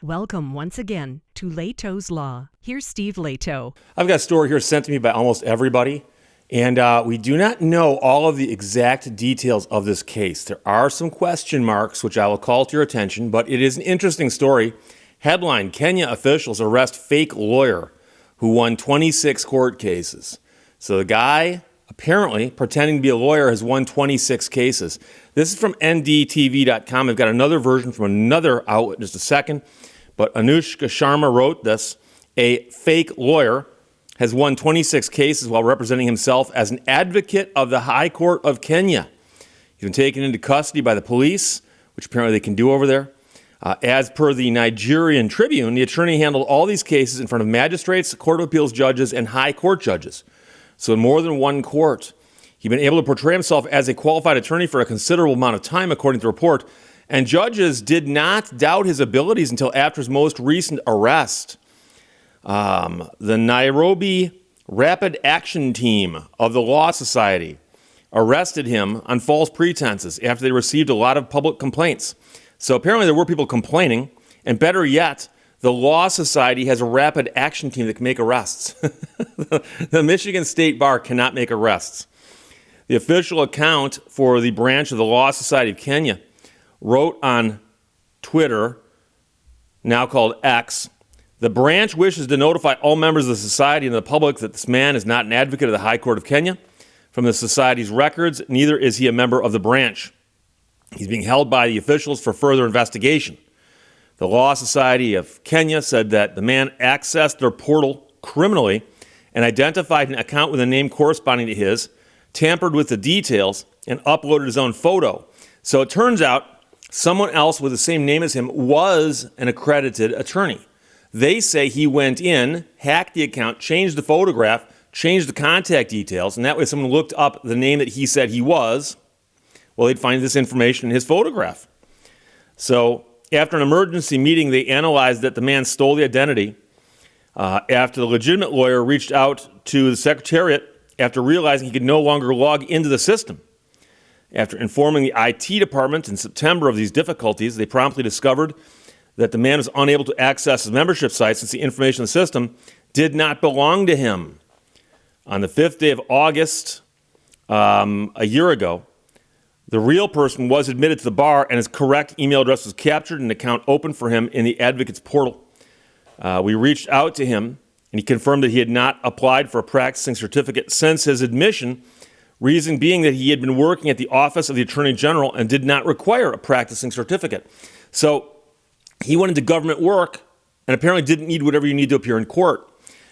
Welcome once again to Lehto's Law. Here's Steve Lehto. I've got a story here sent to me by almost everybody, and we do not know all of the exact details of this case. There are some question marks, which I will call to your attention, but it is an interesting story. Headline: Kenya officials arrest fake lawyer who won 26 court cases. So the guy, apparently pretending to be a lawyer, has won 26 cases. This is from ndtv.com. I've got another version from another outlet in just a second. But Anushka Sharma wrote this: a fake lawyer has won 26 cases while representing himself as an advocate of the High Court of Kenya. He's been taken into custody by the police, which apparently they can do over there. As per the Nigerian Tribune, the attorney handled all these cases in front of magistrates, court of appeals judges, and high court judges. So in more than one court. He'd been able to portray himself as a qualified attorney for a considerable amount of time, according to the report. And judges did not doubt his abilities until after his most recent arrest. The Nairobi Rapid Action Team of the Law Society arrested him on false pretenses after they received a lot of public complaints. So apparently there were people complaining, and better yet, the Law Society has a rapid action team that can make arrests. The Michigan State Bar cannot make arrests. The official account for the branch of the Law Society of Kenya wrote on Twitter, now called X, the branch wishes to notify all members of the society and the public that this man is not an advocate of the High Court of Kenya. From the society's records, neither is he a member of the branch. He's being held by the officials for further investigation. The Law Society of Kenya said that the man accessed their portal criminally and identified an account with a name corresponding to his, tampered with the details, and uploaded his own photo. So it turns out someone else with the same name as him was an accredited attorney. They say he went in, hacked the account, changed the photograph, changed the contact details, and that way someone looked up the name that he said he was. Well, they'd find this information in his photograph. So after an emergency meeting, they analyzed that the man stole the identity after the legitimate lawyer reached out to the secretariat after realizing he could no longer log into the system. After informing the IT department in September of these difficulties, they promptly discovered that the man was unable to access his membership site since the information in the system did not belong to him. On the 5th day of August, a year ago, the real person was admitted to the bar and his correct email address was captured and an account opened for him in the advocate's portal. We reached out to him and he confirmed that he had not applied for a practicing certificate since his admission, reason being that he had been working at the Office of the Attorney General and did not require a practicing certificate. So he went into government work and apparently didn't need whatever you need to appear in court.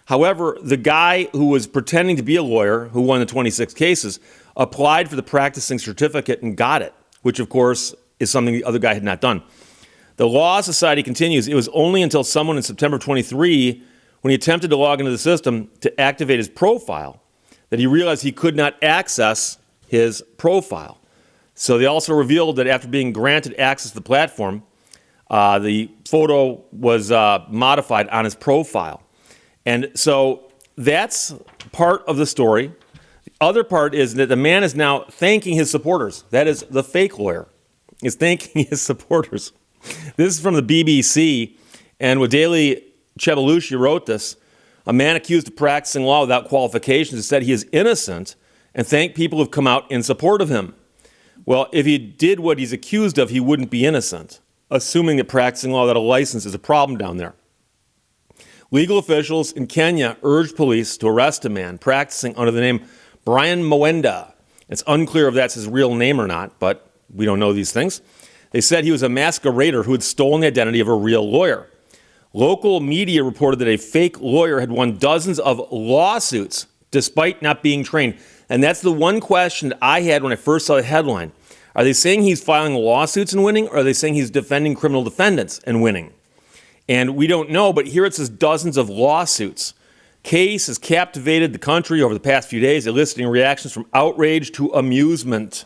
However, the guy who was pretending to be a lawyer, who won the 26 cases, applied for the practicing certificate and got it, which of course is something the other guy had not done. The Law Society continues, it was only until someone in September 23, when he attempted to log into the system to activate his profile, that he realized he could not access his profile. So they also revealed that after being granted access to the platform, the photo was modified on his profile. And so that's part of the story. The other part is that the man is now thanking his supporters. That is, the fake lawyer is thanking his supporters. This is from the BBC, and Wadeli Chebelushi wrote this. A man accused of practicing law without qualifications has said he is innocent and thanked people who have come out in support of him. Well, if he did what he's accused of, he wouldn't be innocent, assuming that practicing law without a license is a problem down there. Legal officials in Kenya urged police to arrest a man practicing under the name Brian Mwenda. It's unclear if that's his real name or not, but we don't know these things. They said he was a masquerader who had stolen the identity of a real lawyer. Local media reported that a fake lawyer had won dozens of lawsuits despite not being trained. And that's the one question I had when I first saw the headline. Are they saying he's filing lawsuits and winning, or are they saying he's defending criminal defendants and winning? And we don't know, but here it says dozens of lawsuits. Case has captivated the country over the past few days, eliciting reactions from outrage to amusement.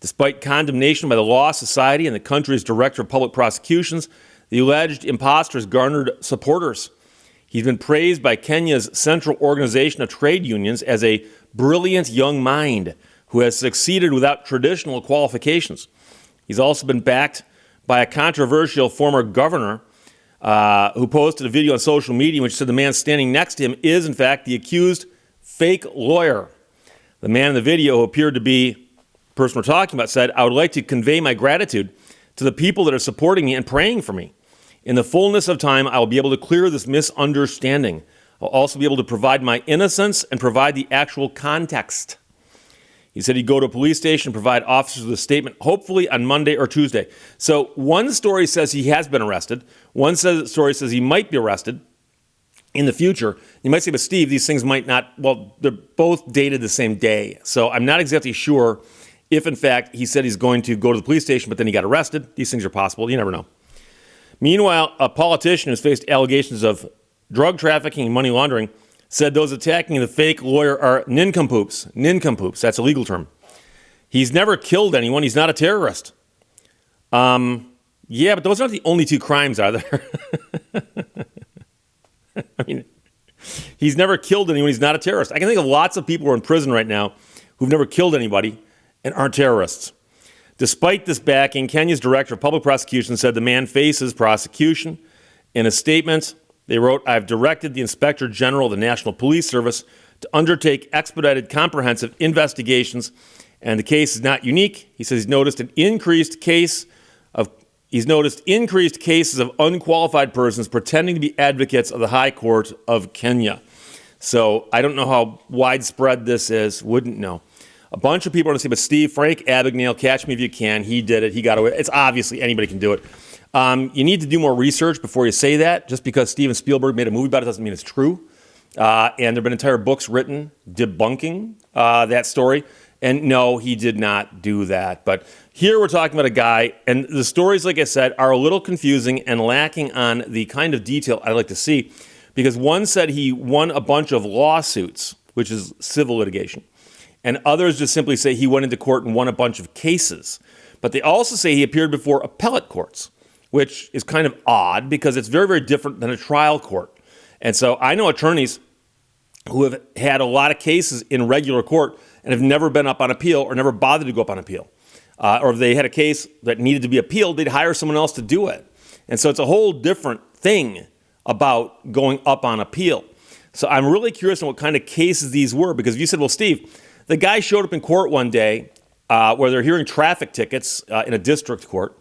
Despite condemnation by the Law Society and the country's Director of Public Prosecutions, the alleged imposter has garnered supporters. He's been praised by Kenya's Central Organization of Trade Unions as a brilliant young mind who has succeeded without traditional qualifications. He's also been backed by a controversial former governor who posted a video on social media which said the man standing next to him is, in fact, the accused fake lawyer. The man in the video, who appeared to be the person we're talking about, said, "I would like to convey my gratitude to the people that are supporting me and praying for me. In the fullness of time, I will be able to clear this misunderstanding. I'll also be able to provide my innocence and provide the actual context." He said he'd go to a police station and provide officers with a statement, hopefully on Monday or Tuesday. So one story says he has been arrested. One story says he might be arrested in the future. You might say, but Steve, these things might not, well, they're both dated the same day. So I'm not exactly sure if, in fact, he said he's going to go to the police station, but then he got arrested. These things are possible. You never know. Meanwhile, a politician who's faced allegations of drug trafficking and money laundering said those attacking the fake lawyer are nincompoops. Nincompoops, that's a legal term. He's never killed anyone. He's not a terrorist. Yeah, but those aren't the only two crimes, are there? I mean, he's never killed anyone. He's not a terrorist. I can think of lots of people who are in prison right now who've never killed anybody and aren't terrorists. Despite this backing, Kenya's director of public prosecution said the man faces prosecution. In a statement, they wrote, "I've directed the Inspector General of the National Police Service to undertake expedited, comprehensive investigations, and the case is not unique." He says he's noticed increased cases of unqualified persons pretending to be advocates of the High Court of Kenya. So I don't know how widespread this is. Wouldn't know. A bunch of people are going to say, but Steve, Frank Abagnale, catch me if you can. He did it. He got away. It's obviously anybody can do it. You need to do more research before you say that. Just because Steven Spielberg made a movie about it doesn't mean it's true. And there have been entire books written debunking that story. And no, he did not do that. But here we're talking about a guy, and the stories, like I said, are a little confusing and lacking on the kind of detail I'd like to see. Because one said he won a bunch of lawsuits, which is civil litigation. And others just simply say he went into court and won a bunch of cases. But they also say he appeared before appellate courts, which is kind of odd because it's very, very different than a trial court. And so I know attorneys who have had a lot of cases in regular court and have never been up on appeal or never bothered to go up on appeal. Or if they had a case that needed to be appealed, they'd hire someone else to do it. And so it's a whole different thing about going up on appeal. So I'm really curious on what kind of cases these were, because if you said, well, Steve, the guy showed up in court one day where they're hearing traffic tickets in a district court,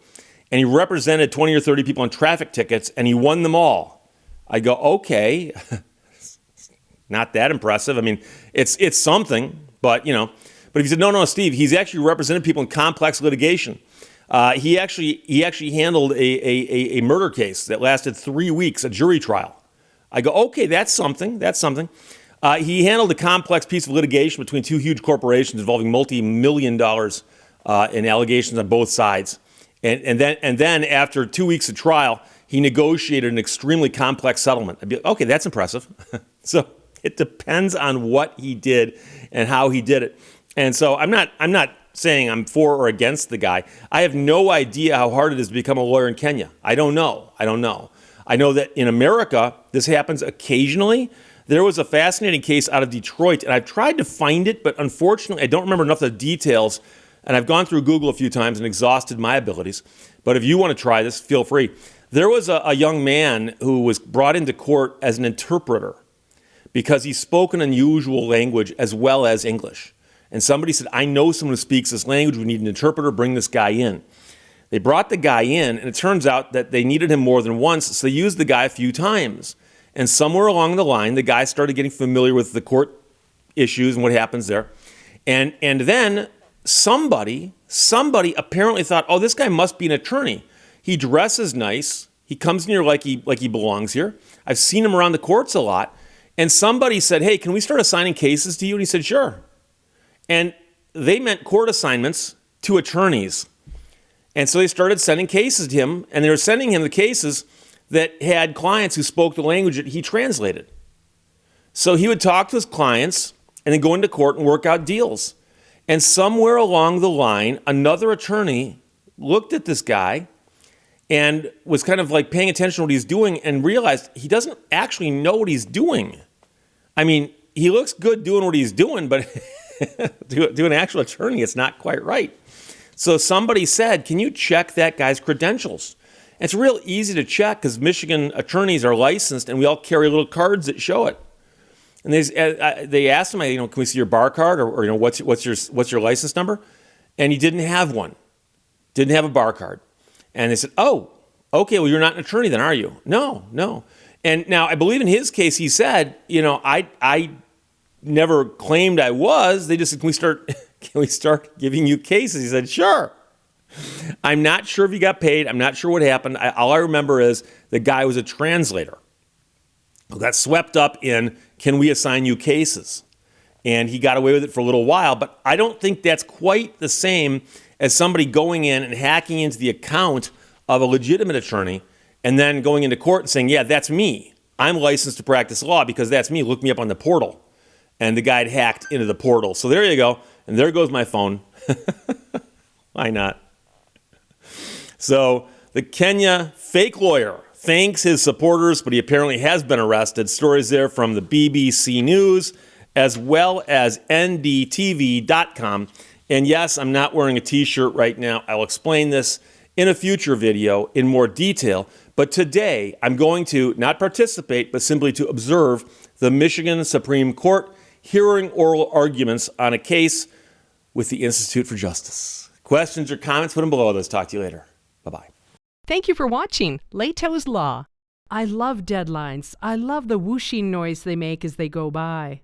and he represented 20 or 30 people on traffic tickets, and he won them all. I go, okay, not that impressive. I mean, it's something, but, you know. But if you said, no, Steve, he's actually represented people in complex litigation. He actually handled a murder case that lasted 3 weeks, a jury trial. I go, okay, that's something. He handled a complex piece of litigation between two huge corporations involving multi-million dollars in allegations on both sides. And then after 2 weeks of trial, he negotiated an extremely complex settlement. I'd be like, okay, that's impressive. So it depends on what he did and how he did it. And so I'm not saying I'm for or against the guy. I have no idea how hard it is to become a lawyer in Kenya. I don't know. I know that in America, this happens occasionally. There was a fascinating case out of Detroit, and I've tried to find it, but unfortunately, I don't remember enough of the details. And I've gone through Google a few times and exhausted my abilities. But if you want to try this, feel free. There was a young man who was brought into court as an interpreter because he spoke an unusual language as well as English. And somebody said, I know someone who speaks this language. We need an interpreter. Bring this guy in. They brought the guy in, and it turns out that they needed him more than once, so they used the guy a few times. And somewhere along the line, the guy started getting familiar with the court issues and what happens there. And then somebody apparently thought, oh, this guy must be an attorney. He dresses nice. He comes in here like he belongs here. I've seen him around the courts a lot. And somebody said, hey, can we start assigning cases to you? And he said, sure. And they meant court assignments to attorneys. And so they started sending cases to him, and they were sending him the cases that had clients who spoke the language that he translated. So he would talk to his clients and then go into court and work out deals. And somewhere along the line, another attorney looked at this guy and was kind of like paying attention to what he's doing and realized he doesn't actually know what he's doing. I mean, he looks good doing what he's doing, but to an actual attorney, it's not quite right. So somebody said, can you check that guy's credentials? And it's real easy to check because Michigan attorneys are licensed and we all carry little cards that show it. And they asked him, can we see your bar card or what's your license number? And he didn't have one, didn't have a bar card. And they said, oh, okay, well, you're not an attorney then, are you? No. And now I believe in his case, he said, I never claimed I was. They just said, can we start giving you cases? He said, sure. I'm not sure if he got paid. I'm not sure what happened. All I remember is the guy was a translator who got swept up in, can we assign you cases? And he got away with it for a little while, but I don't think that's quite the same as somebody going in and hacking into the account of a legitimate attorney and then going into court and saying, yeah, that's me. I'm licensed to practice law because that's me. Look me up on the portal. And the guy had hacked into the portal. So there you go. And there goes my phone. Why not? So the Kenya fake lawyer thanks his supporters, but he apparently has been arrested. Stories there from the BBC News as well as ndtv.com. And yes, I'm not wearing a t-shirt right now. I'll explain this in a future video in more detail. But today, I'm going to not participate, but simply to observe the Michigan Supreme Court hearing oral arguments on a case with the Institute for Justice. Questions or comments, put them below. Let's talk to you later. Bye-bye. Thank you for watching Lehto's Law. I love deadlines. I love the whooshing noise they make as they go by.